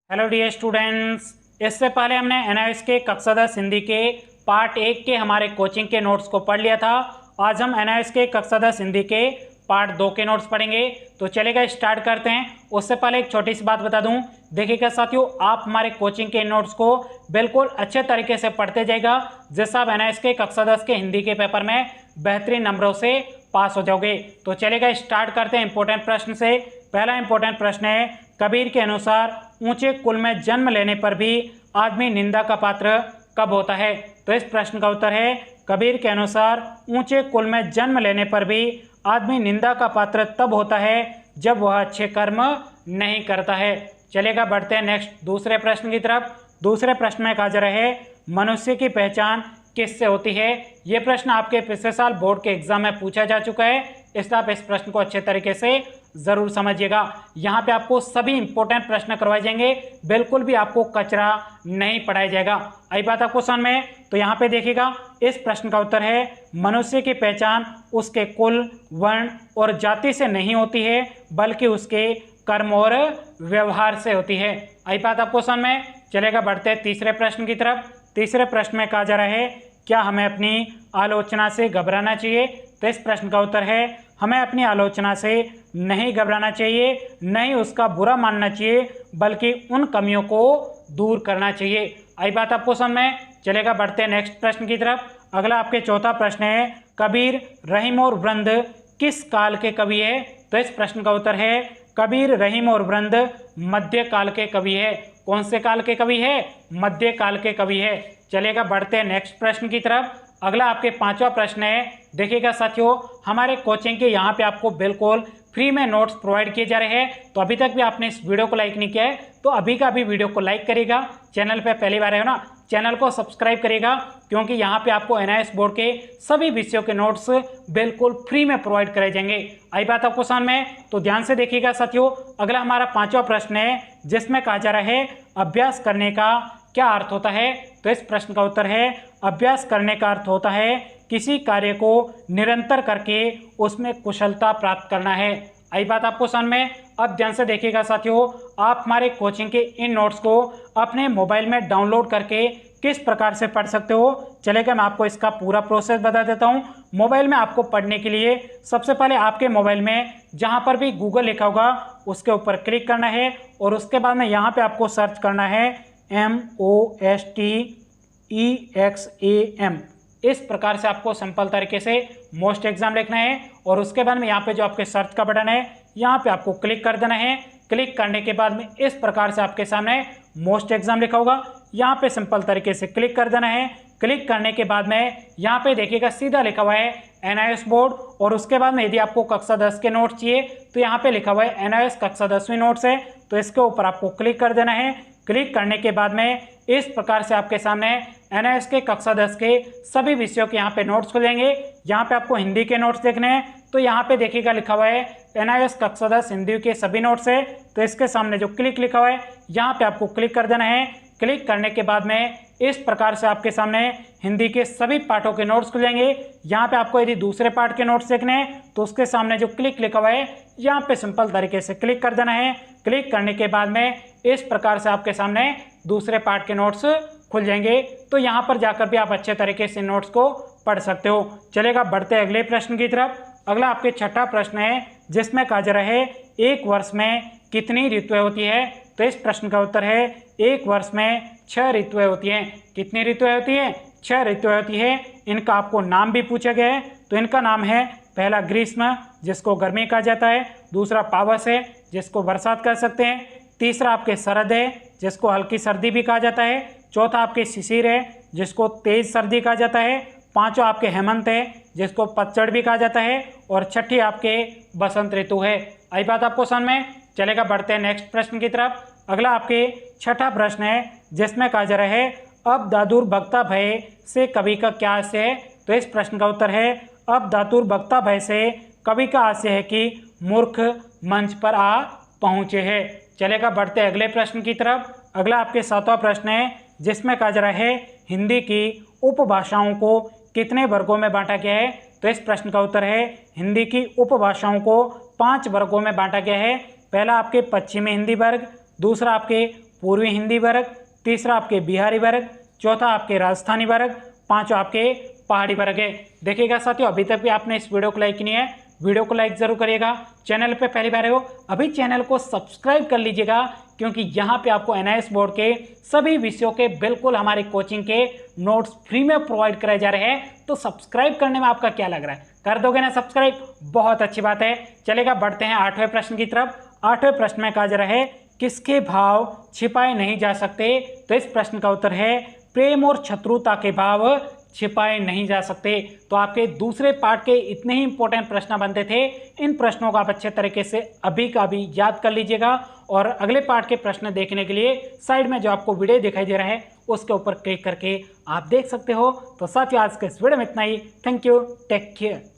Hello dear students, इससे पहले हमने एनआईएस के कक्षा 10 हिंदी के पार्ट 1 के हमारे कोचिंग के नोट्स को पढ़ लिया था। आज हम एनआईएस के कक्षा 10 हिंदी के पार्ट 2 के नोट्स पढ़ेंगे। तो चलेगा, स्टार्ट करते हैं। उससे पहले एक छोटी सी बात बता दूं, देखिएगा साथियों, आप हमारे कोचिंग के नोट्स को बिल्कुल अच्छे तरीके से पढ़ते जाएगा, जिससे आप एनआईएस के कक्षा 10 के हिंदी के पेपर में बेहतरीन नंबरों से पास हो जाओगे। तो चलेगा, स्टार्ट करते हैं इंपॉर्टेंट प्रश्न से। पहला इंपॉर्टेंट प्रश्न है, कबीर के अनुसार ऊंचे कुल में जन्म लेने पर भी आदमी निंदा का पात्र कब होता है? तो इस प्रश्न का उत्तर है, कबीर के अनुसार ऊंचे कुल में जन्म लेने पर भी आदमी निंदा का पात्र तब होता है जब वह अच्छे कर्म नहीं करता है। चलेगा, बढ़ते हैं नेक्स्ट दूसरे प्रश्न की तरफ। दूसरे प्रश्न में कहा जा रहा है, मनुष्य की पहचान किससे होती है? यह प्रश्न आपके पिछले साल बोर्ड के एग्जाम में पूछा जा चुका है, इसलिए आप इस प्रश्न को अच्छे तरीके से जरूर समझिएगा। यहाँ पे आपको सभी इंपॉर्टेंट प्रश्न करवाए जाएंगे, बिल्कुल भी आपको कचरा नहीं पढ़ाया जाएगा। आई बात आपको समझ में? तो यहाँ पे देखिएगा, इस प्रश्न का उत्तर है, मनुष्य की पहचान उसके कुल, वर्ण और जाति से नहीं होती है, बल्कि उसके कर्म और व्यवहार से होती है। आई बात आपको समझ में? चलेगा, बढ़ते हैं तीसरे प्रश्न की तरफ। तीसरे प्रश्न में कहा जा रहा है, क्या हमें अपनी आलोचना से घबराना चाहिए? तो इस प्रश्न का उत्तर है, हमें अपनी आलोचना से नहीं घबराना चाहिए, नहीं उसका बुरा मानना चाहिए, बल्कि उन कमियों को दूर करना चाहिए। आई बात आपको समझ में? चलेगा, बढ़ते हैं नेक्स्ट प्रश्न की तरफ। अगला आपके चौथा प्रश्न है, कबीर, रहीम और वृंद किस काल के कवि है? तो इस प्रश्न का उत्तर है, कबीर, रहीम और वृंद मध्य काल के कवि है। कौन से काल के कवि है? मध्य काल के कवि है। चलेगा, बढ़ते हैं नेक्स्ट प्रश्न की तरफ। अगला आपके पांचवा प्रश्न है, देखिएगा साथियों, हमारे कोचिंग के यहाँ पे आपको बिल्कुल फ्री में नोट्स प्रोवाइड किए जा रहे हैं। तो अभी तक भी आपने इस वीडियो को लाइक नहीं किया है तो अभी का अभी वीडियो को लाइक करिएगा। चैनल पे पहली बार है ना, चैनल को सब्सक्राइब करिएगा, क्योंकि यहाँ पे आपको एनआईएस बोर्ड के सभी विषयों के नोट्स बिल्कुल फ्री में प्रोवाइड कराए जाएंगे। आई बात आपको समझ में? तो ध्यान से देखिएगा साथियों, अगला हमारा पांचवा प्रश्न है, जिसमें कहा जा रहा है, अभ्यास करने का क्या अर्थ होता है? तो इस प्रश्न का उत्तर है, अभ्यास करने का अर्थ होता है किसी कार्य को निरंतर करके उसमें कुशलता प्राप्त करना है। आई बात आपको समझ में? अब ध्यान से देखिएगा साथियों, आप हमारे कोचिंग के इन नोट्स को अपने मोबाइल में डाउनलोड करके किस प्रकार से पढ़ सकते हो, चलेगा मैं आपको इसका पूरा प्रोसेस बता देता हूं। मोबाइल में आपको पढ़ने के लिए सबसे पहले आपके मोबाइल में जहां पर भी गूगल लिखा होगा उसके ऊपर क्लिक करना है, और उसके बाद में यहाँ पे आपको सर्च करना है MOSTEXAM। इस प्रकार से आपको सिंपल तरीके से मोस्ट एग्जाम लिखना है, और उसके बाद में यहाँ पे जो आपके सर्च का बटन है यहाँ पे आपको क्लिक कर देना है। क्लिक करने के बाद में इस प्रकार से आपके सामने मोस्ट एग्जाम लिखा होगा, यहाँ पे सिंपल तरीके से क्लिक कर देना है। क्लिक करने के बाद में यहाँ पे देखिएगा सीधा लिखा हुआ है एनआईएस बोर्ड, और उसके बाद में यदि आपको कक्षा 10 के नोट्स चाहिए तो यहाँ पे लिखा हुआ है एनआईएस कक्षा 10वीं नोट्स है, तो इसके ऊपर आपको क्लिक कर देना है। क्लिक करने के बाद में इस प्रकार से आपके सामने एनआईएस के कक्षा 10 के सभी विषयों के यहाँ पे नोट्स खुलेंगे। यहाँ पे आपको हिंदी के नोट्स देखने हैं, तो यहाँ पे देखिएगा लिखा हुआ है एनआईएस कक्षा 10 हिंदी के सभी नोट्स है, तो इसके सामने जो क्लिक लिखा हुआ है यहाँ पे आपको क्लिक कर देना है। क्लिक करने के बाद में इस प्रकार से आपके सामने हिंदी के सभी पाठों के नोट्स खुलेंगे। यहाँ पे आपको यदि दूसरे पार्ट के नोट्स देखने हैं तो उसके सामने जो क्लिक लिखा हुआ है यहाँ पे सिंपल तरीके से क्लिक कर देना है। क्लिक करने के बाद में इस प्रकार से आपके सामने दूसरे पार्ट के नोट्स खुल जाएंगे, तो यहाँ पर जाकर भी आप अच्छे तरीके से नोट्स को पढ़ सकते हो। चलेगा, बढ़ते हैं अगले प्रश्न की तरफ। अगला आपके छठा प्रश्न है, जिसमें कहा जा रहा है, एक वर्ष में कितनी ऋतुएं होती है? तो इस प्रश्न का उत्तर है, एक वर्ष में 6 ऋतुएं होती हैं। कितनी ऋतुएं होती हैं? 6 ऋतुएं होती है। इनका आपको नाम भी पूछा गया है, तो इनका नाम है, पहला ग्रीष्म जिसको गर्मी कहा जाता है, दूसरा पावस है जिसको बरसात कह सकते हैं, तीसरा आपके शरद है जिसको हल्की सर्दी भी कहा जाता है, चौथा आपके शिशिर है जिसको तेज सर्दी कहा जाता है, पांचवा आपके हेमंत है जिसको पतझड़ भी कहा जाता है, और छठी आपके बसंत ऋतु है। आई बात आपको समझ में? चलेगा, बढ़ते हैं नेक्स्ट प्रश्न की तरफ। अगला आपके छठा प्रश्न है, जिसमें कहा जा रहा है, अब दादुर भक्ता भय से कवि का क्या आशय है? तो इस प्रश्न का उत्तर है, अब दातुर भक्ता भय से कवि का आशय है कि मूर्ख मंच पर आ पहुँचे है। चलेगा, बढ़ते अगले प्रश्न की तरफ। अगला आपके सातवां प्रश्न है, जिसमें कहा जा रहा है, हिंदी की उपभाषाओं को कितने वर्गों में बांटा गया है? तो इस प्रश्न का उत्तर है, हिंदी की उपभाषाओं को 5 वर्गों में बांटा गया है। पहला आपके पश्चिमी हिंदी वर्ग, दूसरा आपके पूर्वी हिंदी वर्ग, तीसरा आपके बिहारी वर्ग, चौथा आपके राजस्थानी वर्ग, पांचवा आपके पहाड़ी वर्ग है। देखिएगा साथियों, अभी तक भी आपने इस वीडियो को लाइक नहीं है, वीडियो को लाइक जरूर करिएगा। चैनल पे पहली बार हो अभी चैनल को सब्सक्राइब कर लीजिएगा, क्योंकि यहाँ पे आपको एनआईएस बोर्ड के सभी विषयों के बिल्कुल हमारे कोचिंग के नोट्स फ्री में प्रोवाइड कराए जा रहे हैं। तो सब्सक्राइब करने में आपका क्या लग रहा है, कर दोगे ना सब्सक्राइब? बहुत अच्छी बात है। चलेगा, बढ़ते हैं 8वें प्रश्न की तरफ। 8वें प्रश्न में कहा जा रहा है किसके भाव छिपाए नहीं जा सकते? तो इस प्रश्न का उत्तर है प्रेम और शत्रुता के भाव छिपाए नहीं जा सकते। तो आपके दूसरे पार्ट के इतने ही इंपॉर्टेंट प्रश्न बनते थे, इन प्रश्नों को आप अच्छे तरीके से अभी का अभी याद कर लीजिएगा। और अगले पार्ट के प्रश्न देखने के लिए साइड में जो आपको वीडियो दिखाई दे रहा है उसके ऊपर क्लिक करके आप देख सकते हो। तो साथियों, आज के इस वीडियो में इतना ही। Thank you, take care.